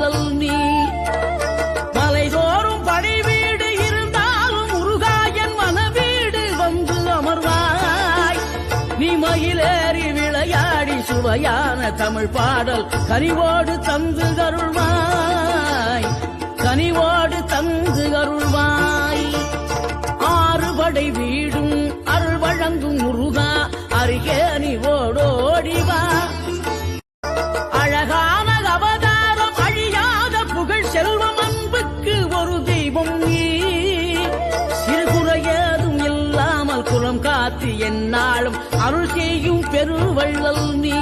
பெருவள்ளல் நீ. மலைதோறும் படை வீடு இருந்தாலும் முருகாயன் மனவீடு வந்து அமர்வாய். நீ மயிலேறி விளையாடி சுவையான தமிழ் பாடல் கனிவோடு தந்து அருள்வாய். கனிவோடு தந்து அருள்வாய். ஆறுபடை வீடும் அருள் வழங்கும் முருகா அருகே நீ ஓடோடிவா. அழகான அவதாரம் அழியாத புகழ் செல்வம் அன்புக்கு ஒரு தெய்வம் நீ. சிறுகுறையேதும் இல்லாமல் குலம் காத்து எந்நாளும் அருள் செய்யும் பெருவள்ளல் நீ.